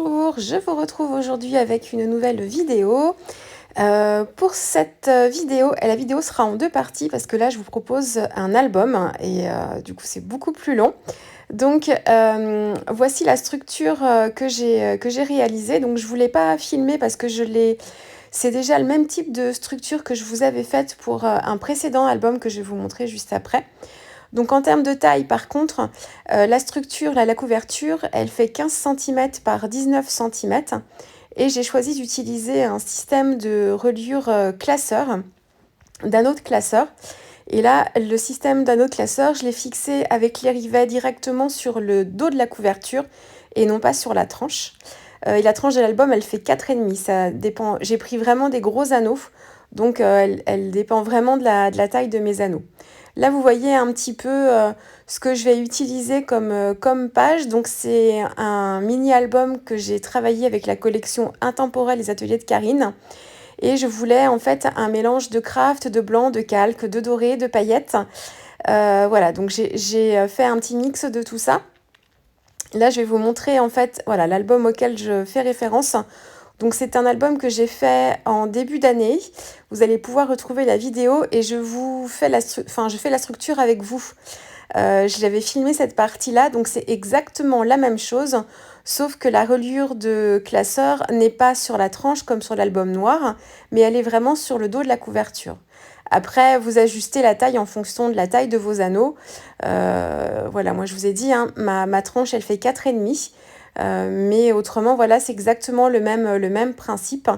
Bonjour, je vous retrouve aujourd'hui avec une nouvelle vidéo. Pour cette vidéo, et la vidéo sera en deux parties parce que là je vous propose un album et du coup c'est beaucoup plus long. Donc voici la structure que j'ai réalisée. Donc je voulais pas filmer parce que c'est déjà le même type de structure que je vous avais faite pour un précédent album que je vais vous montrer juste après. Donc en termes de taille, par contre, la structure, la couverture, elle fait 15 cm par 19 cm. Et j'ai choisi d'utiliser un système de reliure classeur, d'anneau de classeur. Et là, le système d'anneau de classeur, je l'ai fixé avec les rivets directement sur le dos de la couverture et non pas sur la tranche. Et la tranche de l'album, elle fait 4,5. Ça dépend. J'ai pris vraiment des gros anneaux, donc elle dépend vraiment de la taille de mes anneaux. Là, vous voyez un petit peu ce que je vais utiliser comme page. Donc, c'est un mini-album que j'ai travaillé avec la collection Intemporelle des ateliers de Karine. Et je voulais en fait un mélange de craft, de blanc, de calque, de doré, de paillettes. Voilà, donc j'ai fait un petit mix de tout ça. Là, je vais vous montrer en fait voilà, l'album auquel je fais référence. Donc c'est un album que j'ai fait en début d'année. Vous allez pouvoir retrouver la vidéo et je fais la structure avec vous. Je l'avais filmé cette partie-là, donc c'est exactement la même chose, sauf que la reliure de classeur n'est pas sur la tranche comme sur l'album noir, mais elle est vraiment sur le dos de la couverture. Après, vous ajustez la taille en fonction de la taille de vos anneaux. Voilà, moi je vous ai dit, hein, ma tranche elle fait 4,5. Mais autrement, voilà, c'est exactement le même principe.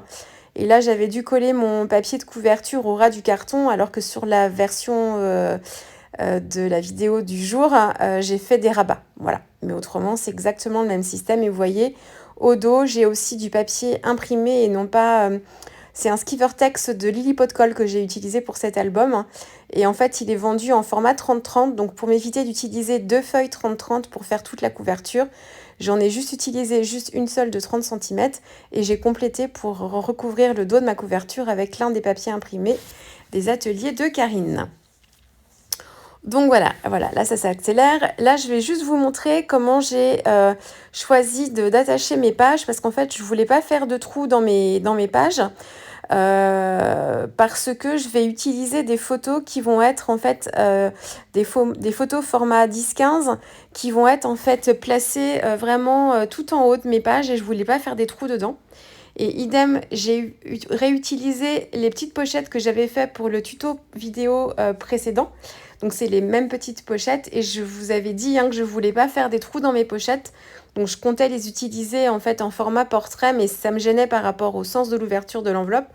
Et là, j'avais dû coller mon papier de couverture au ras du carton, alors que sur la version de la vidéo du jour, j'ai fait des rabats. Voilà. Mais autrement, c'est exactement le même système. Et vous voyez, au dos, j'ai aussi du papier imprimé et non pas... c'est un Skivertex de Lily Pot de Colle que j'ai utilisé pour cet album. Et en fait, il est vendu en format 30-30. Donc, pour m'éviter d'utiliser deux feuilles 30-30 pour faire toute la couverture, j'en ai juste utilisé une seule de 30 cm. Et j'ai complété pour recouvrir le dos de ma couverture avec l'un des papiers imprimés des ateliers de Karine. Donc voilà, là ça s'accélère. Là je vais juste vous montrer comment j'ai choisi d'attacher mes pages parce qu'en fait je voulais pas faire de trous dans mes pages parce que je vais utiliser des photos qui vont être en fait des photos format 10-15 qui vont être en fait placées vraiment tout en haut de mes pages et je voulais pas faire des trous dedans. Et idem, j'ai réutilisé les petites pochettes que j'avais fait pour le tuto vidéo précédent. Donc c'est les mêmes petites pochettes et je vous avais dit que je voulais pas faire des trous dans mes pochettes. Donc je comptais les utiliser en fait en format portrait, mais ça me gênait par rapport au sens de l'ouverture de l'enveloppe.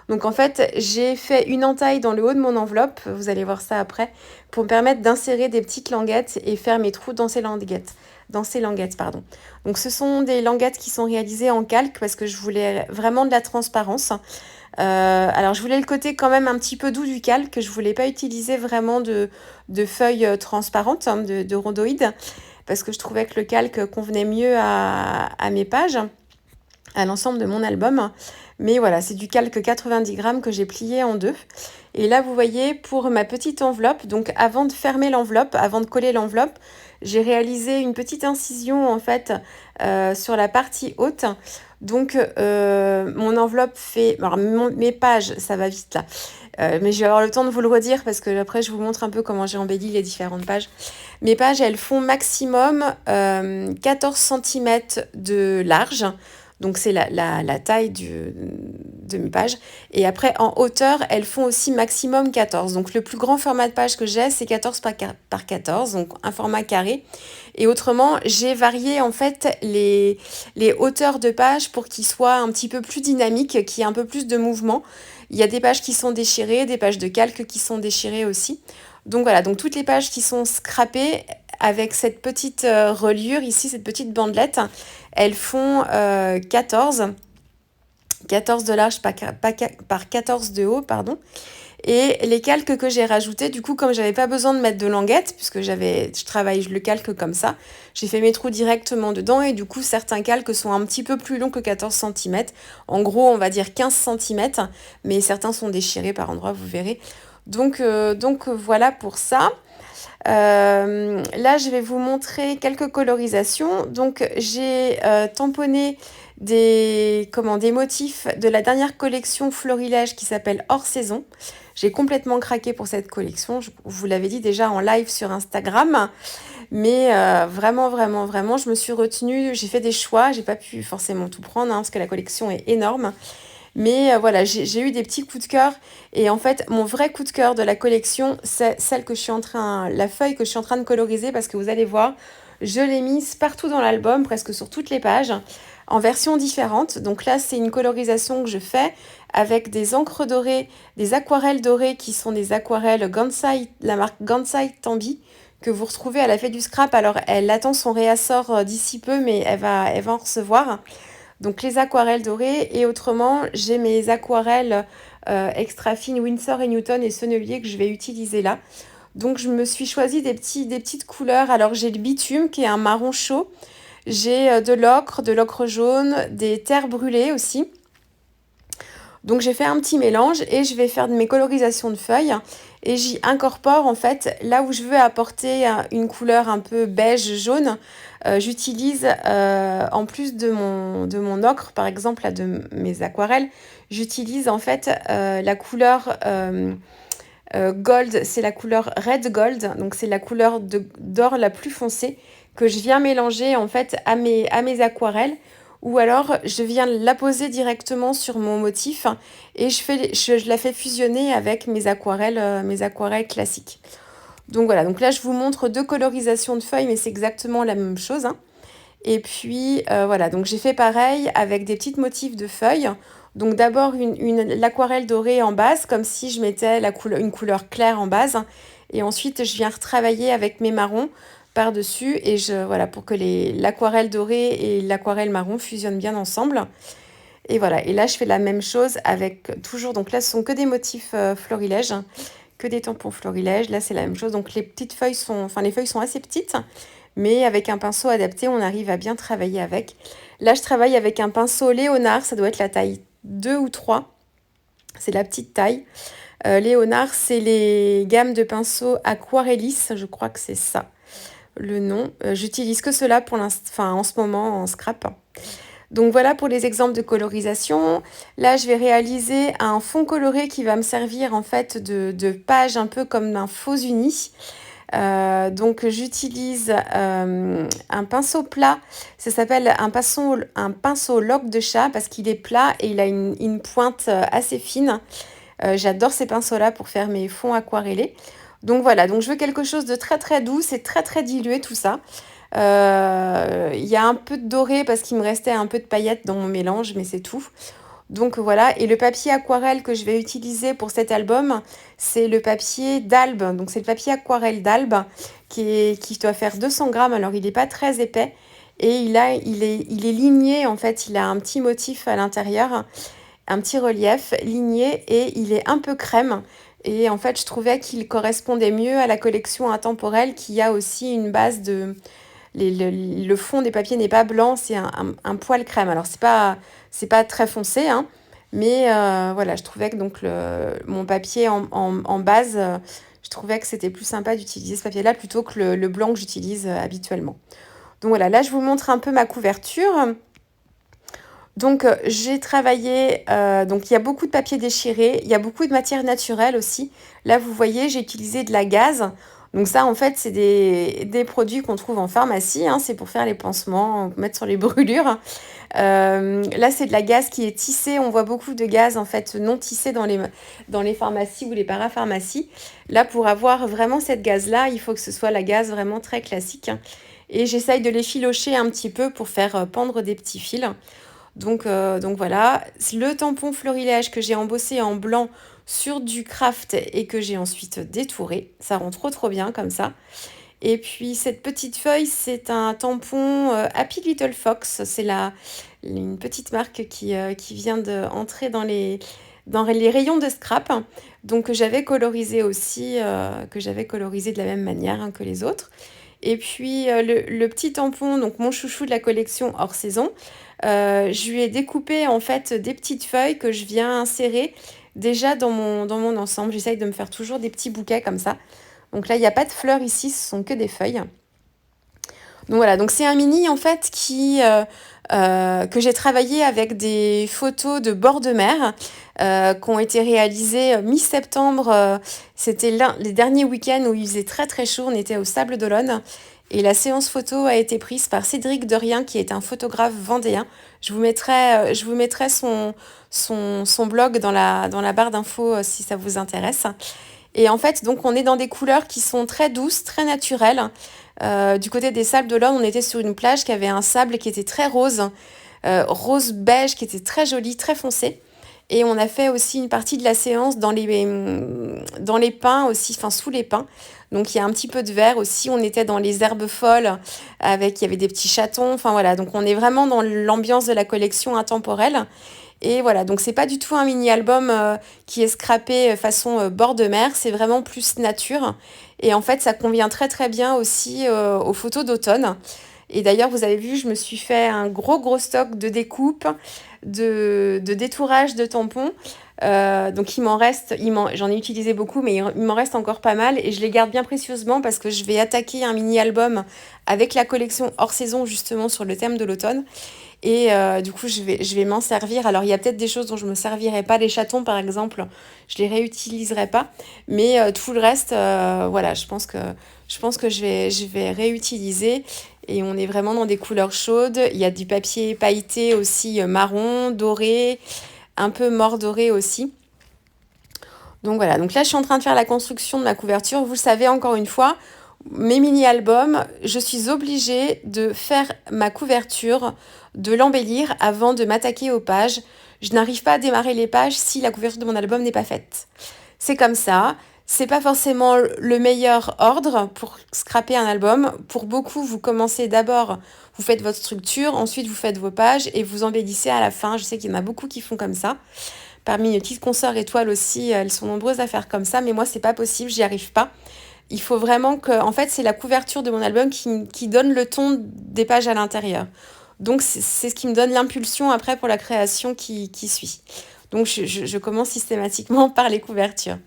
Donc en fait, j'ai fait une entaille dans le haut de mon enveloppe, vous allez voir ça après, pour me permettre d'insérer des petites languettes et faire mes trous dans ces languettes. Donc ce sont des languettes qui sont réalisées en calque parce que je voulais vraiment de la transparence. Alors je voulais le côté quand même un petit peu doux du calque, je voulais pas utiliser vraiment de feuilles transparentes, de rhondoïdes, parce que je trouvais que le calque convenait mieux à mes pages, à l'ensemble de mon album. Mais voilà, c'est du calque 90 grammes que j'ai plié en deux. Et là, vous voyez, pour ma petite enveloppe, donc avant de fermer l'enveloppe, avant de coller l'enveloppe, j'ai réalisé une petite incision en fait sur la partie haute. Donc mon enveloppe fait... Alors mes pages, ça va vite là. Mais je vais avoir le temps de vous le redire parce que après je vous montre un peu comment j'ai embelli les différentes pages. Mes pages, elles font maximum 14 cm de large. Donc c'est la taille de mes pages. Et après en hauteur, elles font aussi maximum 14. Donc le plus grand format de page que j'ai, c'est 14 par 14, donc un format carré. Et autrement, j'ai varié en fait les hauteurs de pages pour qu'ils soient un petit peu plus dynamiques, qu'il y ait un peu plus de mouvement. Il y a des pages qui sont déchirées, des pages de calque qui sont déchirées aussi. Donc voilà, donc toutes les pages qui sont scrappées avec cette petite reliure ici, cette petite bandelette, elles font 14 de large par 14 de haut, pardon. Et les calques que j'ai rajoutés, du coup, comme j'avais pas besoin de mettre de languettes, puisque je travaille le calque comme ça, j'ai fait mes trous directement dedans et du coup, certains calques sont un petit peu plus longs que 14 cm. En gros, on va dire 15 cm, mais certains sont déchirés par endroits, vous verrez. Donc voilà pour ça. Là, je vais vous montrer quelques colorisations. Donc, j'ai tamponné des motifs de la dernière collection Florilège qui s'appelle Hors Saison. J'ai complètement craqué pour cette collection. Je vous l'avais dit déjà en live sur Instagram. Mais vraiment, vraiment, vraiment, je me suis retenue. J'ai fait des choix. J'ai pas pu forcément tout prendre parce que la collection est énorme. Mais voilà, j'ai eu des petits coups de cœur. Et en fait, mon vrai coup de cœur de la collection, c'est celle que je suis en train, la feuille que je suis en train de coloriser parce que vous allez voir, je l'ai mise partout dans l'album, presque sur toutes les pages, en versions différentes. Donc là, c'est une colorisation que je fais avec des encres dorées, des aquarelles dorées qui sont des aquarelles Gansai, la marque Gansai Tambi, que vous retrouvez à la Fête du Scrap. Alors, elle attend son réassort d'ici peu, mais elle va en recevoir. Donc les aquarelles dorées et autrement j'ai mes aquarelles extra fines Winsor et Newton et Sennelier que je vais utiliser là. Donc je me suis choisi des petites couleurs. Alors j'ai le bitume qui est un marron chaud. J'ai de l'ocre jaune, des terres brûlées aussi. Donc j'ai fait un petit mélange et je vais faire de mes colorisations de feuilles et j'y incorpore en fait là où je veux apporter une couleur un peu beige jaune. J'utilise en plus de mon ocre par exemple là, de mes aquarelles, j'utilise en fait la couleur gold, c'est la couleur red gold, donc c'est la couleur d'or la plus foncée que je viens mélanger en fait à mes aquarelles ou alors je viens la poser directement sur mon motif et je la fais fusionner avec mes aquarelles classiques. Donc voilà, donc là je vous montre deux colorisations de feuilles mais c'est exactement la même chose, hein. Et puis voilà, donc j'ai fait pareil avec des petits motifs de feuilles. Donc d'abord l'aquarelle dorée en base, comme si je mettais une couleur claire en base. Et ensuite, je viens retravailler avec mes marrons par-dessus. Et voilà, pour que l'aquarelle dorée et l'aquarelle marron fusionnent bien ensemble. Et voilà, et là, je fais la même chose avec toujours, donc là, ce sont que des motifs florilèges, hein, que des tampons florilèges. Là, c'est la même chose. Donc les feuilles sont assez petites, mais avec un pinceau adapté, on arrive à bien travailler avec. Là, je travaille avec un pinceau Léonard, ça doit être la taille 2 ou 3. C'est la petite taille. Léonard, c'est les gammes de pinceaux Aquarellis, je crois que c'est ça le nom. J'utilise que cela pour en ce moment en scrap. Donc voilà pour les exemples de colorisation. Là, je vais réaliser un fond coloré qui va me servir en fait de page un peu comme un faux uni. Donc j'utilise un pinceau plat, ça s'appelle un pinceau loque de chat parce qu'il est plat et il a une pointe assez fine. J'adore ces pinceaux-là pour faire mes fonds aquarellés. Donc voilà, donc je veux quelque chose de très très doux, c'est très très dilué tout ça. Il y a un peu de doré parce qu'il me restait un peu de paillettes dans mon mélange, mais c'est tout. Donc voilà, et le papier aquarelle que je vais utiliser pour cet album, c'est le papier d'Albe. Donc c'est le papier aquarelle d'Albe qui doit faire 200 grammes. Alors il n'est pas très épais et il est ligné en fait. Il a un petit motif à l'intérieur, un petit relief ligné et il est un peu crème. Et en fait, je trouvais qu'il correspondait mieux à la collection intemporelle qui a aussi une base de le fond des papiers n'est pas blanc, c'est un poil crème. Alors, c'est pas très foncé, hein, mais voilà, je trouvais que donc mon papier en base, je trouvais que c'était plus sympa d'utiliser ce papier-là plutôt que le blanc que j'utilise habituellement. Donc voilà, là, je vous montre un peu ma couverture. Donc, j'ai travaillé, donc il y a beaucoup de papier déchiré, il y a beaucoup de matière naturelle aussi. Là, vous voyez, j'ai utilisé de la gaze. Donc ça, en fait, c'est des produits qu'on trouve en pharmacie, hein, c'est pour faire les pansements, mettre sur les brûlures. Là, c'est de la gaze qui est tissée. On voit beaucoup de gaz, en fait, non tissée dans les pharmacies ou les parapharmacies. Là, pour avoir vraiment cette gaze-là, il faut que ce soit la gaze vraiment très classique, hein. Et j'essaye de l'effilocher un petit peu pour faire pendre des petits fils. Donc voilà, le tampon florilège que j'ai embossé en blanc sur du craft et que j'ai ensuite détouré. Ça rend trop bien comme ça. Et puis cette petite feuille, c'est un tampon Happy Little Fox. C'est une petite marque qui vient d'entrer dans les rayons de scrap. Donc que j'avais colorisé aussi, que j'avais colorisé de la même manière, hein, que les autres. Et puis le petit tampon, donc mon chouchou de la collection hors saison, je lui ai découpé en fait des petites feuilles que je viens insérer déjà dans mon ensemble. J'essaye de me faire toujours des petits bouquets comme ça. Donc là, il n'y a pas de fleurs ici, ce sont que des feuilles. Donc voilà, donc c'est un mini en fait que j'ai travaillé avec des photos de bord de mer qui ont été réalisées mi-septembre. C'était les derniers week-ends où il faisait très très chaud, on était au Sable d'Olonne. Et la séance photo a été prise par Cédric Derrien, qui est un photographe vendéen. Je vous mettrai son blog dans la barre d'infos si ça vous intéresse. Et en fait, donc, on est dans des couleurs qui sont très douces, très naturelles. Du côté des Sables d'Olonne, on était sur une plage qui avait un sable qui était très rose, rose beige, qui était très joli, très foncé. Et on a fait aussi une partie de la séance dans les pins aussi, enfin sous les pins. Donc il y a un petit peu de vert aussi. On était dans les herbes folles, il y avait des petits chatons. Enfin voilà, donc on est vraiment dans l'ambiance de la collection intemporelle. Et voilà, donc c'est pas du tout un mini-album qui est scrappé façon bord de mer, c'est vraiment plus nature. Et en fait, ça convient très très bien aussi aux photos d'automne. Et d'ailleurs, vous avez vu, je me suis fait un gros stock de découpes, de détourage de tampons. Donc il m'en reste, j'en ai utilisé beaucoup, mais il m'en reste encore pas mal. Et je les garde bien précieusement parce que je vais attaquer un mini-album avec la collection hors saison justement sur le thème de l'automne. Et du coup, je vais m'en servir. Alors, il y a peut-être des choses dont je ne me servirai pas. Les chatons, par exemple, je les réutiliserai pas. Mais tout le reste, voilà, je pense que je vais réutiliser. Et on est vraiment dans des couleurs chaudes. Il y a du papier pailleté aussi marron, doré, un peu mordoré aussi. Donc voilà, donc là je suis en train de faire la construction de ma couverture. Vous le savez encore une fois, mes mini-albums, je suis obligée de faire ma couverture, de l'embellir avant de m'attaquer aux pages. Je n'arrive pas à démarrer les pages si la couverture de mon album n'est pas faite. C'est comme ça. C'est pas forcément le meilleur ordre pour scraper un album. Pour beaucoup, vous commencez d'abord, vous faites votre structure, ensuite vous faites vos pages et vous embellissez à la fin. Je sais qu'il y en a beaucoup qui font comme ça. Parmi mes petites consoeurs étoiles aussi, elles sont nombreuses à faire comme ça, mais moi, c'est pas possible, j'y arrive pas. Il faut vraiment que, en fait, c'est la couverture de mon album qui donne le ton des pages à l'intérieur. Donc, c'est ce qui me donne l'impulsion après pour la création qui suit. Donc, je commence systématiquement par les couvertures.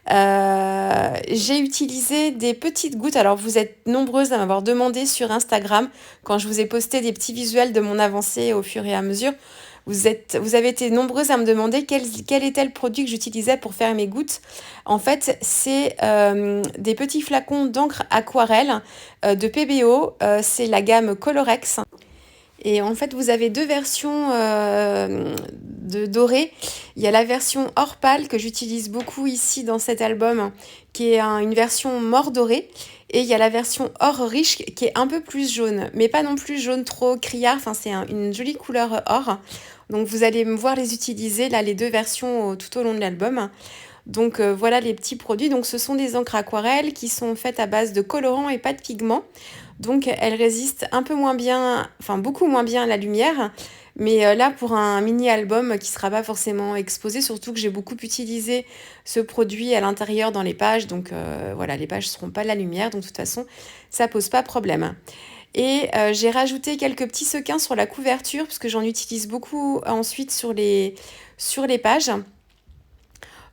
J'ai utilisé des petites gouttes. Alors, vous êtes nombreuses à m'avoir demandé sur Instagram, quand je vous ai posté des petits visuels de mon avancée au fur et à mesure. Vous avez été nombreuses à me demander quel était le produit que j'utilisais pour faire mes gouttes. En fait, c'est des petits flacons d'encre aquarelle de PBO. C'est la gamme Colorex. Et en fait, vous avez deux versions de doré. Il y a la version or pâle que j'utilise beaucoup ici dans cet album, qui est une version mort dorée. Et il y a la version or riche qui est un peu plus jaune, mais pas non plus jaune trop criard. Enfin, c'est une jolie couleur or. Donc vous allez me voir les utiliser, là, les deux versions tout au long de l'album. Donc voilà les petits produits. Donc ce sont des encres aquarelles qui sont faites à base de colorants et pas de pigments. Donc elles résistent un peu moins bien, enfin beaucoup moins bien à la lumière. Mais là pour un mini-album qui ne sera pas forcément exposé, surtout que j'ai beaucoup utilisé ce produit à l'intérieur dans les pages. Donc voilà, les pages ne seront pas de la lumière, donc de toute façon ça pose pas problème. Et j'ai rajouté quelques petits sequins sur la couverture parce que j'en utilise beaucoup ensuite sur les pages.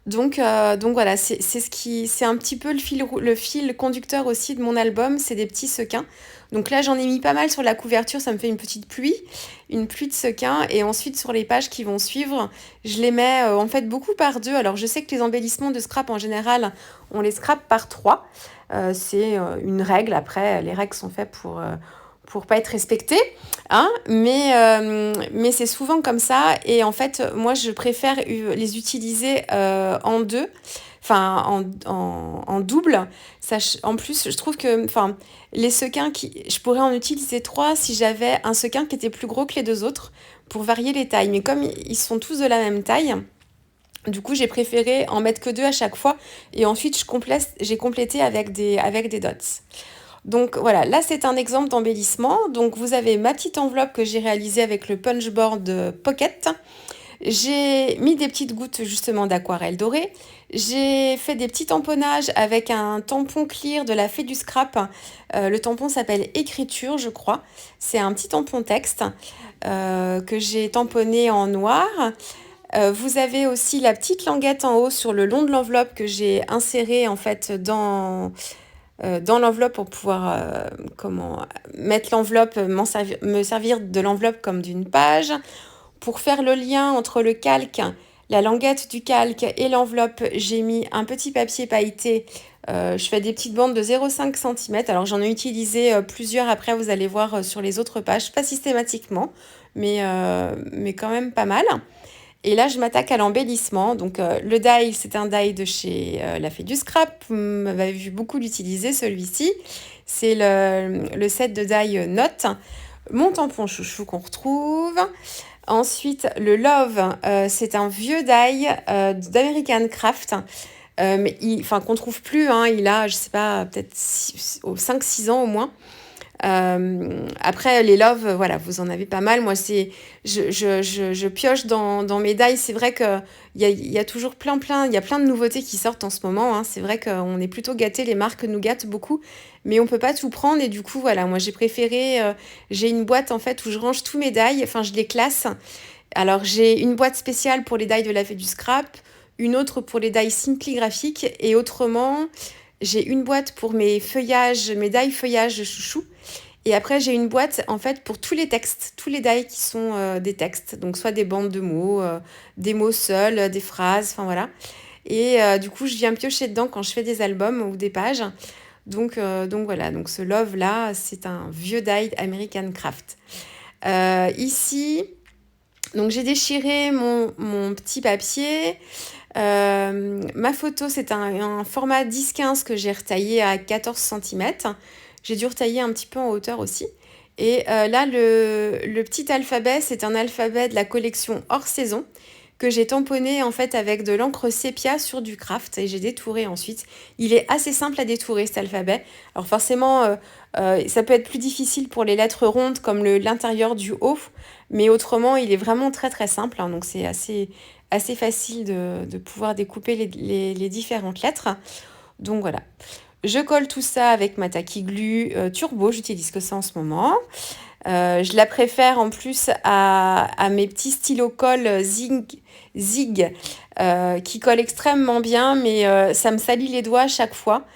Donc voilà, c'est un petit peu le fil conducteur aussi de mon album, c'est des petits sequins. Donc là, j'en ai mis pas mal sur la couverture, ça me fait une pluie de sequins. Et ensuite, sur les pages qui vont suivre, je les mets en fait beaucoup par deux. Alors je sais que les embellissements de scrap en général, on les scrape par trois. C'est une règle, après, les règles sont faites pour pas être respectées, hein, mais c'est souvent comme ça. Et en fait, moi, je préfère les utiliser en deux, enfin en double. En plus, je trouve que les sequins, je pourrais en utiliser trois si j'avais un sequin qui était plus gros que les deux autres pour varier les tailles. Mais comme ils sont tous de la même taille, du coup, j'ai préféré en mettre que deux à chaque fois. Et ensuite, j'ai complété avec des dots. Donc voilà, là c'est un exemple d'embellissement. Donc vous avez ma petite enveloppe que j'ai réalisée avec le Punchboard Pocket. J'ai mis des petites gouttes justement d'aquarelle dorée. J'ai fait des petits tamponnages avec un tampon clear de la Fée du Scrap. Le tampon s'appelle Écriture, je crois. C'est un petit tampon texte que j'ai tamponné en noir. Vous avez aussi la petite languette en haut sur le long de l'enveloppe que j'ai insérée en fait dans l'enveloppe pour pouvoir comment mettre l'enveloppe, me servir de l'enveloppe comme d'une page. Pour faire le lien entre le calque, la languette du calque et l'enveloppe, j'ai mis un petit papier pailleté. Je fais des petites bandes de 0,5 cm. Alors j'en ai utilisé plusieurs après, vous allez voir sur les autres pages, pas systématiquement, mais quand même pas mal. Et là, je m'attaque à l'embellissement. Donc, le die, c'est un die de chez La Fée du Scrap. Vous m'avez vu beaucoup l'utiliser, celui-ci. C'est le set de die Note. Mon tampon chouchou qu'on retrouve. Ensuite, le Love, c'est un vieux die d'American Craft. Mais qu'on trouve plus, hein, il a, je sais pas, peut-être 5-6 ans au moins. Après, les Love, voilà, vous en avez pas mal. Moi, je pioche dans mes die. C'est vrai qu'il y a toujours il y a plein de nouveautés qui sortent en ce moment, hein. C'est vrai qu'on est plutôt gâtés, les marques nous gâtent beaucoup, mais on peut pas tout prendre. Et du coup, voilà, moi, j'ai préféré, j'ai une boîte en fait où je range tous mes die, enfin, je les classe. Alors, j'ai une boîte spéciale pour les die de La Fée du Scrap, une autre pour les die Simply graphiques, et autrement, j'ai une boîte pour mes feuillages, mes die feuillages de chouchou. Et après, j'ai une boîte en fait pour tous les textes, tous les die qui sont des textes. Donc, soit des bandes de mots, des mots seuls, des phrases, enfin voilà. Et du coup, je viens piocher dedans quand je fais des albums ou des pages. Donc voilà, donc ce Love là, c'est un vieux die American Craft. Ici, donc j'ai déchiré mon petit papier. Ma photo, c'est un format 10-15 que j'ai retaillé à 14 cm. J'ai dû retailler un petit peu en hauteur aussi. Et là, le petit alphabet, c'est un alphabet de la collection hors saison que j'ai tamponné en fait avec de l'encre sépia sur du craft et j'ai détouré ensuite. Il est assez simple à détourer cet alphabet. Alors forcément, ça peut être plus difficile pour les lettres rondes comme l'intérieur du haut, mais autrement, il est vraiment très très simple, hein, donc c'est assez facile de pouvoir découper les différentes lettres. Donc voilà. Je colle tout ça avec ma Tacky Glue Turbo, j'utilise que ça en ce moment. Je la préfère en plus à mes petits stylos colle Zig qui collent extrêmement bien, mais ça me salit les doigts à chaque fois.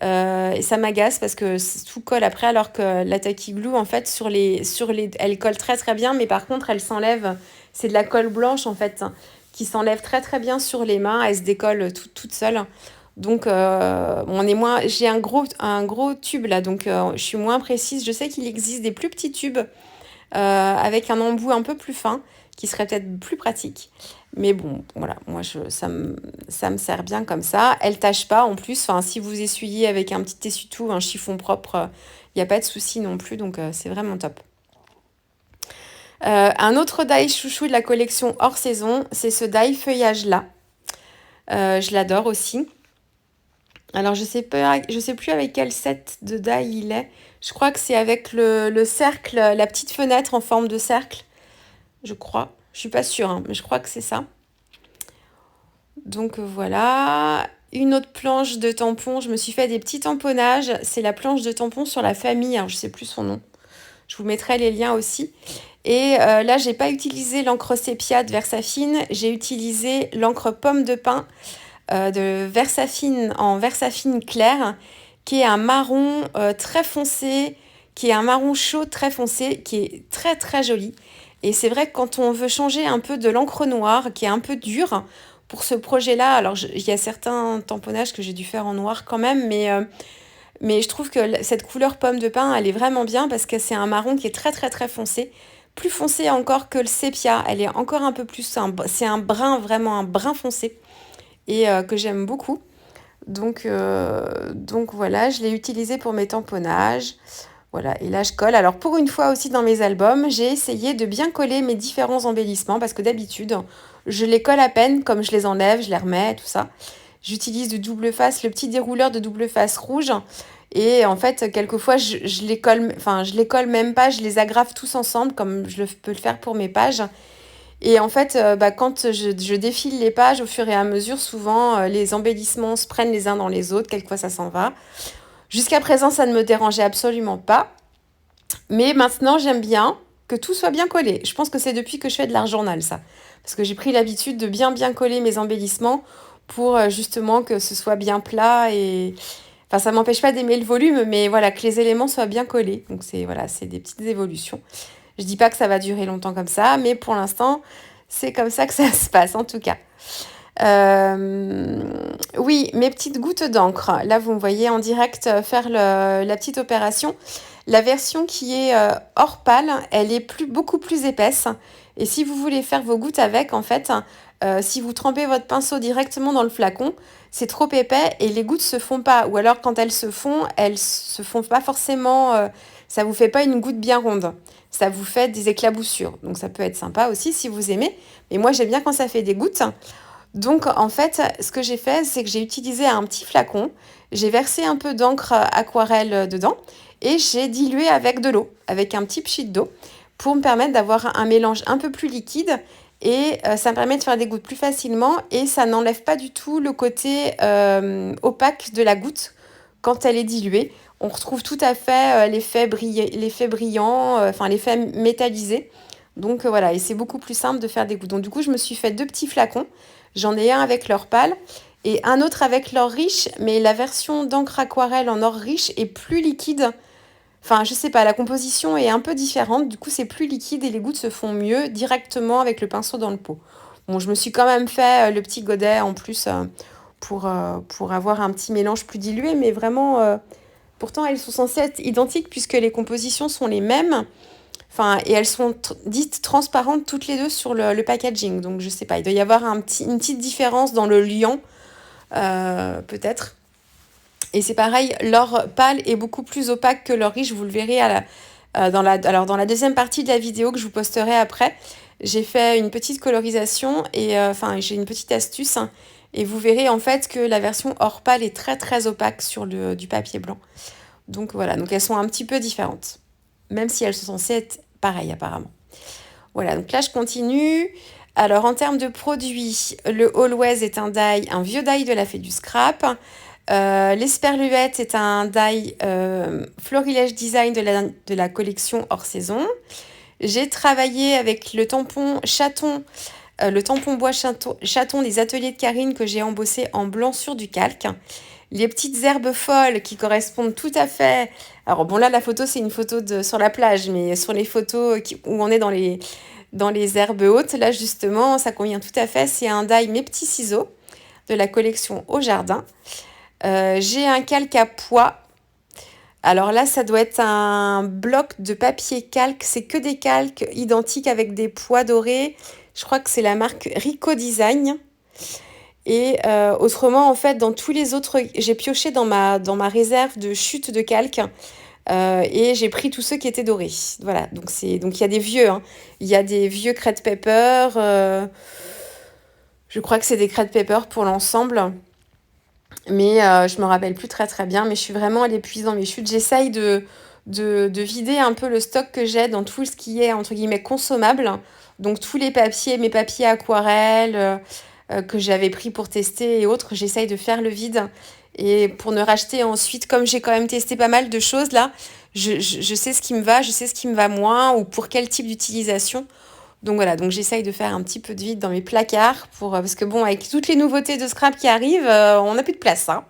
Et ça m'agace parce que tout colle après, alors que la Tacky Glue, en fait, elle colle très très bien, mais par contre, elle s'enlève. C'est de la colle blanche, en fait, hein, qui s'enlève très très bien sur les mains. Elle se décolle toute seule. Donc, j'ai un gros tube là, donc je suis moins précise. Je sais qu'il existe des plus petits tubes avec un embout un peu plus fin qui serait peut-être plus pratique. Mais bon, voilà, moi ça me sert bien comme ça. Elle tâche pas en plus. Enfin, si vous essuyez avec un petit essuie-tout, un chiffon propre, il n'y a pas de souci non plus. Donc, c'est vraiment top. Un autre die chouchou de la collection hors saison, c'est ce die feuillage là. Je l'adore aussi. Alors, je sais plus avec quel set de die il est. Je crois que c'est avec le cercle, la petite fenêtre en forme de cercle. Je crois. Je suis pas sûre, hein, mais je crois que c'est ça. Donc voilà. Une autre planche de tampons. Je me suis fait des petits tamponnages. C'est la planche de tampons sur la famille. Alors, je sais plus son nom. Je vous mettrai les liens aussi. Et là, j'ai pas utilisé l'encre sépia de Versafine. J'ai utilisé l'encre pomme de pin de Versafine en Versafine clair, qui est un marron très foncé, qui est un marron chaud très foncé, qui est très très joli. Et c'est vrai que quand on veut changer un peu de l'encre noire, qui est un peu dure, pour ce projet-là, alors il y a certains tamponnages que j'ai dû faire en noir quand même, mais je trouve que cette couleur pomme de pin, elle est vraiment bien parce que c'est un marron qui est très très très foncé. Plus foncé encore que le sépia, elle est encore un peu plus, c'est un brun, vraiment un brun foncé et que j'aime beaucoup. Donc voilà, je l'ai utilisé pour mes tamponnages. Voilà, et là je colle. Alors pour une fois aussi dans mes albums, j'ai essayé de bien coller mes différents embellissements parce que d'habitude, je les colle à peine, comme je les enlève, je les remets, tout ça. J'utilise du double face, le petit dérouleur de double face rouge. Et en fait, quelquefois, je les colle, enfin, je les colle même pas, je les agrafe tous ensemble, comme peux le faire pour mes pages. Et en fait, quand je défile les pages, au fur et à mesure, souvent, les embellissements se prennent les uns dans les autres. Quelquefois, ça s'en va. Jusqu'à présent, ça ne me dérangeait absolument pas. Mais maintenant, j'aime bien que tout soit bien collé. Je pense que c'est depuis que je fais de l'art journal, ça. Parce que j'ai pris l'habitude de bien coller mes embellissements pour justement que ce soit bien plat et... Enfin, ça m'empêche pas d'aimer le volume, mais voilà, que les éléments soient bien collés. Donc c'est voilà, c'est des petites évolutions. Je dis pas que ça va durer longtemps comme ça, mais pour l'instant, c'est comme ça que ça se passe en tout cas. Oui, mes petites gouttes d'encre. Là, vous me voyez en direct faire la petite opération. La version qui est hors pâle, elle est beaucoup plus épaisse. Et si vous voulez faire vos gouttes avec, en fait, si vous trempez votre pinceau directement dans le flacon, c'est trop épais et les gouttes se font pas. Ou alors, quand elles se font pas forcément. Ça vous fait pas une goutte bien ronde. Ça vous fait des éclaboussures. Donc, ça peut être sympa aussi si vous aimez. Mais moi, j'aime bien quand ça fait des gouttes. Donc en fait, ce que j'ai fait, c'est que j'ai utilisé un petit flacon, j'ai versé un peu d'encre aquarelle dedans et j'ai dilué avec de l'eau, avec un petit pchit d'eau, pour me permettre d'avoir un mélange un peu plus liquide et ça me permet de faire des gouttes plus facilement et ça n'enlève pas du tout le côté opaque de la goutte quand elle est diluée. On retrouve tout à fait l'effet brillant, enfin l'effet métallisé. Donc voilà, et c'est beaucoup plus simple de faire des gouttes. Donc du coup, je me suis fait 2 petits flacons. J'en ai un avec l'or pâle et un autre avec l'or riche, mais la version d'encre aquarelle en or riche est plus liquide. Enfin, je sais pas, la composition est un peu différente, du coup c'est plus liquide et les gouttes se font mieux directement avec le pinceau dans le pot. Bon, je me suis quand même fait le petit godet en plus pour avoir un petit mélange plus dilué, mais vraiment, pourtant elles sont censées être identiques puisque les compositions sont les mêmes. Enfin, et elles sont dites transparentes toutes les deux sur le packaging. Donc, je sais pas, il doit y avoir une petite différence dans le liant, peut-être. Et c'est pareil, l'or pâle est beaucoup plus opaque que l'or riche. Vous le verrez dans la deuxième partie de la vidéo que je vous posterai après. J'ai fait une petite colorisation et enfin, j'ai une petite astuce. Hein, et vous verrez en fait que la version or pâle est très très opaque sur du papier blanc. Donc voilà, donc elles sont un petit peu différentes. Même si elles sont censées être pareilles apparemment. Voilà, donc là je continue. Alors en termes de produits, le Always est un vieux die de la Fée du Scrap. L'Esperluette est un die Florilège Design de la collection hors saison. J'ai travaillé avec le tampon chaton, le tampon bois chaton des ateliers de Karine que j'ai embossé en blanc sur du calque. Les petites herbes folles qui correspondent tout à fait. Alors bon là la photo c'est une photo sur la plage, mais sur les photos où on est dans les herbes hautes, là justement ça convient tout à fait. C'est un die Mes petits ciseaux de la collection Au Jardin. J'ai un calque à pois. Alors là ça doit être un bloc de papier calque. C'est que des calques identiques avec des pois dorés. Je crois que c'est la marque Rico Design. Et autrement, en fait, dans tous les autres, j'ai pioché dans ma réserve de chute de calque et j'ai pris tous ceux qui étaient dorés. Voilà, donc il y a des vieux. Hein. Il y a des vieux Crête Pepper. Je crois que c'est des Crête Pepper pour l'ensemble. Mais je me rappelle plus très très bien. Mais je suis vraiment à l'épuisement dans mes chutes. J'essaye de vider un peu le stock que j'ai dans tout ce qui est, entre guillemets, consommable. Donc tous les papiers, mes papiers aquarelles que j'avais pris pour tester et autres, j'essaye de faire le vide. Et pour ne racheter ensuite, comme j'ai quand même testé pas mal de choses là, je sais ce qui me va, je sais ce qui me va moins ou pour quel type d'utilisation. Donc voilà, donc j'essaye de faire un petit peu de vide dans mes placards parce que bon, avec toutes les nouveautés de scrap qui arrivent, on n'a plus de place. Hein.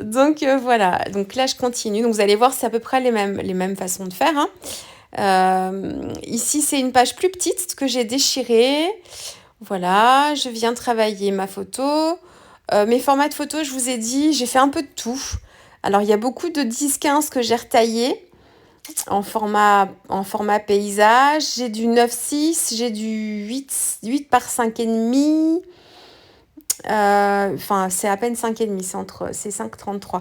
Donc voilà, donc là je continue. Donc vous allez voir, c'est à peu près les mêmes façons de faire. Hein. Ici, c'est une page plus petite que j'ai déchirée. Voilà, je viens travailler ma photo. Mes formats de photos, je vous ai dit, j'ai fait un peu de tout. Alors, il y a beaucoup de 10-15 que j'ai retaillé en format paysage. J'ai du 9,6, j'ai du 8 par 5,5. Enfin, c'est à peine 5,5, c'est 5,33.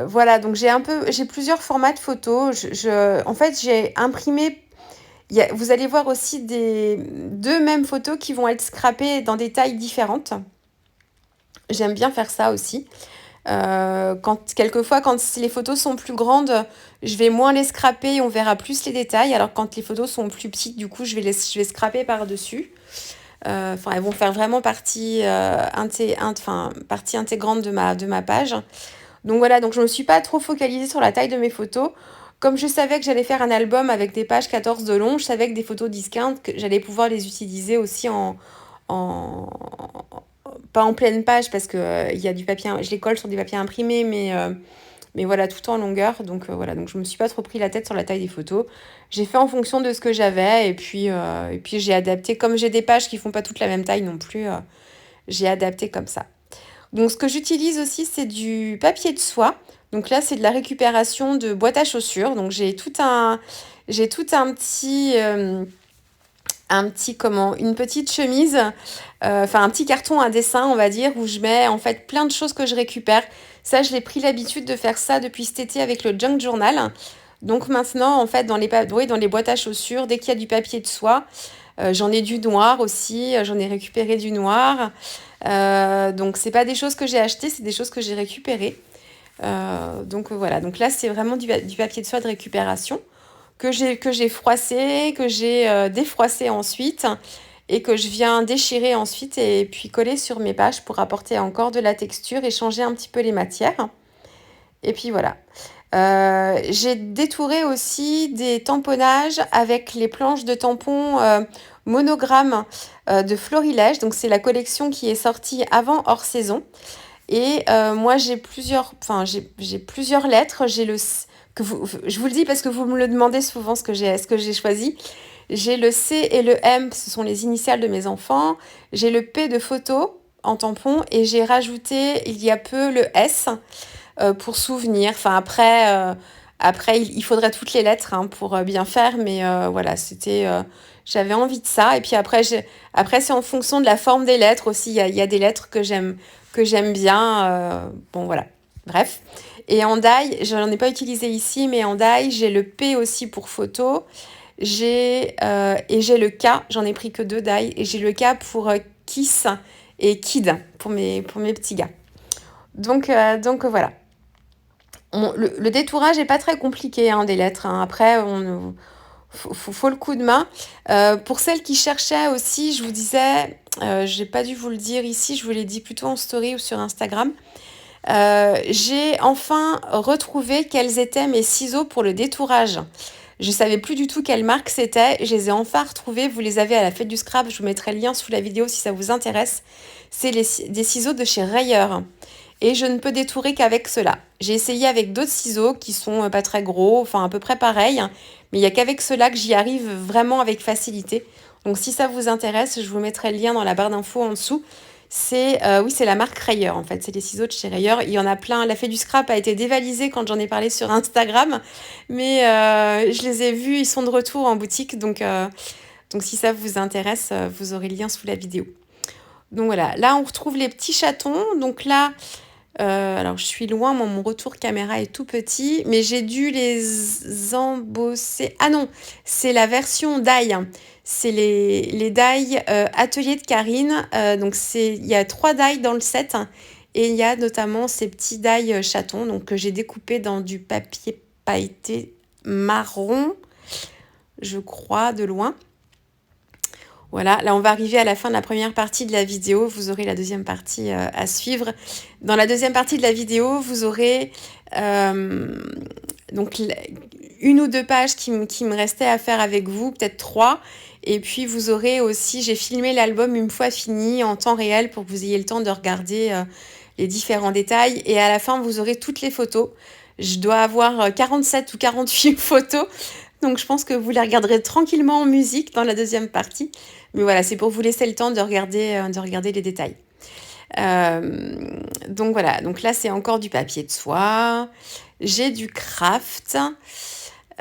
Voilà, donc j'ai plusieurs formats de photos. En fait, j'ai imprimé. Vous allez voir aussi deux mêmes photos qui vont être scrappées dans des tailles différentes. J'aime bien faire ça aussi. Quelquefois, quand les photos sont plus grandes, je vais moins les scraper et on verra plus les détails. Alors quand les photos sont plus petites, du coup, je vais scraper par-dessus. Elles vont faire vraiment partie intégrante de ma page. Donc voilà, donc je ne me suis pas trop focalisée sur la taille de mes photos. comme je savais que j'allais faire un album avec des pages 14 de long, je savais que des photos 10-15, que j'allais pouvoir les utiliser aussi en, pas en pleine page parce que il y a du papier, je les colle sur des papiers imprimés, mais voilà, tout en longueur. Donc voilà, donc je me suis pas trop pris la tête sur la taille des photos. J'ai fait en fonction de ce que j'avais et puis j'ai adapté. Comme j'ai des pages qui font pas toutes la même taille non plus, j'ai adapté comme ça. Donc ce que j'utilise aussi, c'est du papier de soie. Donc là, c'est de la récupération de boîtes à chaussures. Donc j'ai tout un petit comment, une petite chemise, enfin un petit carton à dessin, on va dire, où je mets en fait plein de choses que je récupère. Ça, je l'ai pris l'habitude de faire ça depuis cet été avec le Junk Journal. Donc maintenant, en fait, oui, dans les boîtes à chaussures, dès qu'il y a du papier de soie, j'en ai du noir aussi, j'en ai récupéré du noir. Donc c'est pas des choses que j'ai achetées, c'est des choses que j'ai récupérées. Donc voilà, donc là c'est vraiment du papier de soie de récupération que j'ai froissé, que j'ai défroissé ensuite et que je viens déchirer ensuite et puis coller sur mes pages pour apporter encore de la texture et changer un petit peu les matières. Et puis voilà. J'ai détouré aussi des tamponnages avec les planches de tampons monogrammes de Florilège. Donc c'est la collection qui est sortie avant hors saison. Et moi j'ai plusieurs lettres. Je vous le dis parce que vous me le demandez souvent ce que j'ai choisi. J'ai le C et le M, ce sont les initiales de mes enfants. J'ai le P de photo en tampon et j'ai rajouté il y a peu le S pour souvenir. Enfin après il faudrait toutes les lettres hein, pour bien faire, mais voilà j'avais envie de ça. Et puis après c'est en fonction de la forme des lettres aussi. Il y a des lettres que j'aime bien. Bon voilà, bref. Et en die, je n'en ai pas utilisé ici, mais en die, j'ai le P aussi pour photo. Et j'ai le K, j'en ai pris que 2 die. Et j'ai le K pour Kiss et Kid, pour mes petits gars. Donc voilà. Le détourage n'est pas très compliqué hein, des lettres. Hein. Après, faut le coup de main. Pour celles qui cherchaient aussi, je vous disais, j'ai pas dû vous le dire ici, je vous l'ai dit plutôt en story ou sur Instagram. J'ai enfin retrouvé quels étaient mes ciseaux pour le détourage. Je savais plus du tout quelle marque c'était. Je les ai enfin retrouvés. Vous les avez à la fête du scrap. Je vous mettrai le lien sous la vidéo si ça vous intéresse. C'est des ciseaux de chez Rayer. Et je ne peux détourer qu'avec cela. J'ai essayé avec d'autres ciseaux qui sont pas très gros, enfin à peu près pareil. Mais il n'y a qu'avec cela que j'y arrive vraiment avec facilité. Donc si ça vous intéresse, je vous mettrai le lien dans la barre d'infos en dessous. Oui, c'est la marque Rayer en fait, c'est les ciseaux de chez Rayer. Il y en a plein. La fée du scrap a été dévalisée quand j'en ai parlé sur Instagram, mais je les ai vus, ils sont de retour en boutique, donc si ça vous intéresse, vous aurez le lien sous la vidéo. Donc voilà, là on retrouve les petits chatons. Donc là, alors je suis loin, mon retour caméra est tout petit, mais j'ai dû les embosser. Ah non, c'est la version die. C'est les die Atelier de Karine. Donc il y a 3 die dans le set et il y a notamment ces petits die chatons donc, que j'ai découpés dans du papier pailleté marron, je crois, de loin. Voilà, là on va arriver à la fin de la première partie de la vidéo, vous aurez la deuxième partie à suivre. Dans la deuxième partie de la vidéo, vous aurez donc une ou deux pages qui me restaient à faire avec vous, peut-être 3. Et puis vous aurez aussi, j'ai filmé l'album une fois fini en temps réel pour que vous ayez le temps de regarder les différents détails. Et à la fin, vous aurez toutes les photos. Je dois avoir 47 ou 48 photos. Donc je pense que vous les regarderez tranquillement en musique dans la deuxième partie. Mais voilà, c'est pour vous laisser le temps de regarder les détails. Donc voilà, donc là c'est encore du papier de soie. J'ai du craft.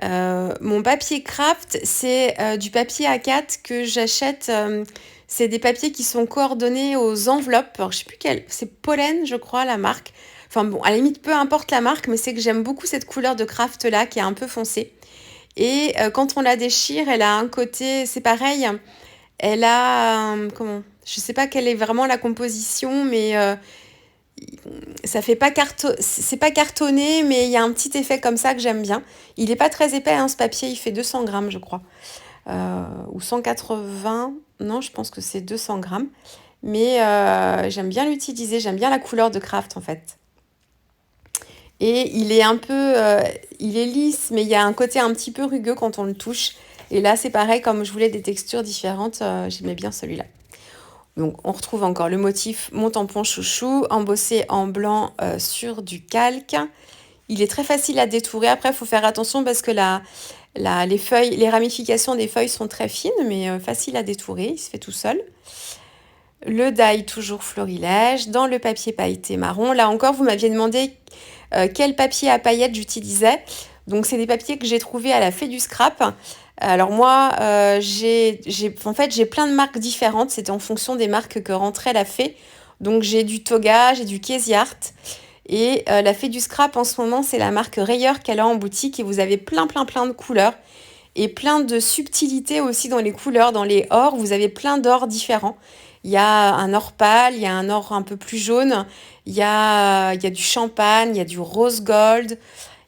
Mon papier craft, c'est du papier A4 que j'achète. C'est des papiers qui sont coordonnés aux enveloppes. Alors je sais plus quelle, c'est Pollen, je crois, la marque. Enfin bon, à la limite, peu importe la marque, mais c'est que j'aime beaucoup cette couleur de craft là qui est un peu foncée. Et quand on la déchire, elle a un côté, c'est pareil, elle a, comment, je sais pas quelle est vraiment la composition, mais ça fait pas c'est pas cartonné, mais il y a un petit effet comme ça que j'aime bien. Il est pas très épais, hein, ce papier, il fait 200 grammes, je crois, ou 180, non, je pense que c'est 200 grammes, mais j'aime bien l'utiliser, j'aime bien la couleur de craft en fait. Et il est un peu, il est lisse, mais il y a un côté un petit peu rugueux quand on le touche. Et là, c'est pareil, comme je voulais des textures différentes, j'aimais bien celui-là. Donc, on retrouve encore le motif Mon tampon chouchou, embossé en blanc sur du calque. Il est très facile à détourer. Après, il faut faire attention parce que les feuilles, les ramifications des feuilles sont très fines, mais facile à détourer. Il se fait tout seul. Le die toujours florilège dans le papier pailleté marron. Là encore, vous m'aviez demandé quel papier à paillettes j'utilisais. Donc, c'est des papiers que j'ai trouvés à la Fée du Scrap. Alors moi, en fait, j'ai plein de marques différentes. C'était en fonction des marques que rentrait la Fée. Donc, j'ai du Toga, j'ai du Casey Art. Et la Fée du Scrap, en ce moment, c'est la marque Rayer qu'elle a en boutique. Et vous avez plein de couleurs. Et plein de subtilités aussi dans les couleurs, dans les ors. Vous avez plein d'ors différents. Il y a un or pâle, il y a un or un peu plus jaune, il y a du champagne, il y a du rose gold,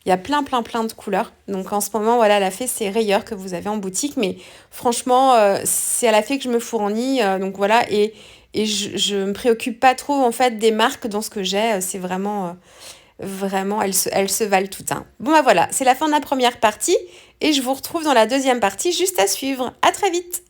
il y a plein de couleurs. Donc en ce moment, voilà, la Fée, c'est Rayer que vous avez en boutique. Mais franchement, c'est à la Fée que je me fournis. Donc voilà, et je me préoccupe pas trop en fait des marques dans ce que j'ai. C'est vraiment, elles se valent toutes. Hein. Bon bah voilà, c'est la fin de la première partie. Et je vous retrouve dans la deuxième partie juste à suivre. À très vite!